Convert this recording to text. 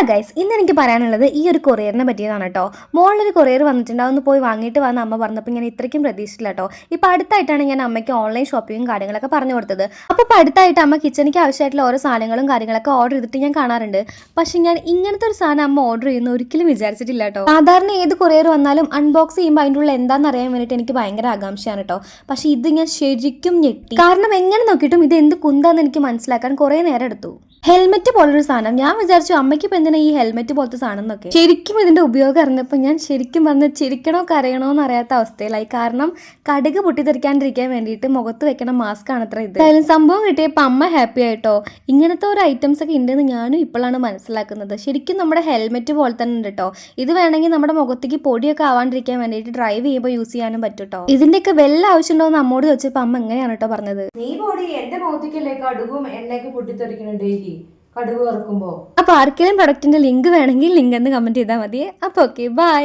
Hello guys, ഇന്ന് എനിക്ക് പറയാനുള്ളത് ഈ ഒരു കൊറിയറിനെ പറ്റിയതാണ് കേട്ടോ. മോളിലൊരു കൊറിയർ വന്നിട്ടുണ്ട്, അതൊന്ന് പോയി വാങ്ങിയിട്ട് വന്ന അമ്മ പറഞ്ഞപ്പോൾ ഞാൻ ഇത്രയ്ക്കും പ്രതീക്ഷിച്ചില്ല കേട്ടോ. ഇപ്പം അടുത്തായിട്ടാണ് ഞാൻ അമ്മയ്ക്ക് ഓൺലൈൻ ഷോപ്പിങ്ങും കാര്യങ്ങളൊക്കെ പറഞ്ഞു കൊടുത്തത്. അപ്പോൾ ഇപ്പോൾ അടുത്തായിട്ട് അമ്മ കിച്ചണിക്ക് ആവശ്യമായിട്ടുള്ള ഓരോ സാധനങ്ങളും കാര്യങ്ങളൊക്കെ ഓർഡർ ചെയ്തിട്ട് ഞാൻ കാണാറുണ്ട്. പക്ഷെ ഞാൻ ഇങ്ങനത്തെ ഒരു സാധനം അമ്മ ഓർഡർ ചെയ്യുന്ന ഒരിക്കലും വിചാരിച്ചിട്ടില്ല കേട്ടോ. സാധാരണ ഏത് കൊറിയർ വന്നാലും അൺബോക്സ് ചെയ്യുമ്പോൾ അതിൻ്റെ ഉള്ള എന്താണെന്ന് അറിയാൻ വേണ്ടിയിട്ട് എനിക്ക് ഭയങ്കര ആകാംക്ഷയാണ് കേട്ടോ. പക്ഷെ ഇത് ഞാൻ ശരിക്കും ഞെട്ടി. കാരണം എങ്ങനെ നോക്കിയിട്ടും ഇത് എന്ത് കുന്താന്ന് എനിക്ക് മനസ്സിലാക്കാൻ കുറേ നേരം എടുത്തു. ഹെൽമെറ്റ് പോലൊരു സാധനം. ഞാൻ വിചാരിച്ചു അമ്മയ്ക്ക് ഇപ്പം എന്തിനാ ഈ ഹെൽമെറ്റ് പോലത്തെ സാധനം എന്നൊക്കെ. ശരിക്കും ഇതിന്റെ ഉപയോഗം അറിഞ്ഞപ്പോൾ ഞാൻ ശരിക്കും പറഞ്ഞ് ചിരിക്കണോ കരയണോ എന്ന് അറിയാത്ത അവസ്ഥയിലായി. കാരണം കടുക് പൊട്ടിത്തെറിക്കാണ്ടിരിക്കാൻ വേണ്ടിയിട്ട് മുഖത്ത് വെക്കണ മാസ്ക് ആണ് അത്ര ഇത്. എന്തായാലും സംഭവം കിട്ടിയപ്പോൾ അമ്മ ഹാപ്പി ആയിട്ടോ. ഇങ്ങനത്തെ ഒരു ഐറ്റംസ് ഒക്കെ ഉണ്ടെന്ന് ഞാനും ഇപ്പോഴാണ് മനസ്സിലാക്കുന്നത്. ശരിക്കും നമ്മുടെ ഹെൽമെറ്റ് പോലെ തന്നെ ഉണ്ട് കേട്ടോ. ഇത് വേണമെങ്കിൽ നമ്മുടെ മുഖത്തേക്ക് പൊടിയൊക്കെ ആവാണ്ടിരിക്കാൻ വേണ്ടിയിട്ട് ഡ്രൈവ് ചെയ്യുമ്പോൾ യൂസ് ചെയ്യാനും പറ്റും കേട്ടോ. ഇതിന്റെയൊക്കെ വല്ല ആവശ്യമുണ്ടോ എന്ന് അമ്മോട് ചോദിച്ചപ്പോൾ അമ്മ എങ്ങനെയാണ് കേട്ടോ പറഞ്ഞത്. നീ പോടി, എന്റെ മുഖത്തേക്കല്ലേ കടുകും എണ്ണയൊക്കെ പൊട്ടിത്തെറിക്കണം ഡെയിലി കടുക് വറുക്കുമ്പോ. അപ്പോൾ ആർക്കെങ്കിലും പ്രൊഡക്റ്റിന്റെ ലിങ്ക് വേണമെങ്കിൽ ലിങ്ക് എന്ന് കമന്റ് ചെയ്താൽ മതി. അപ്പോൾ ഓക്കെ, ബൈ.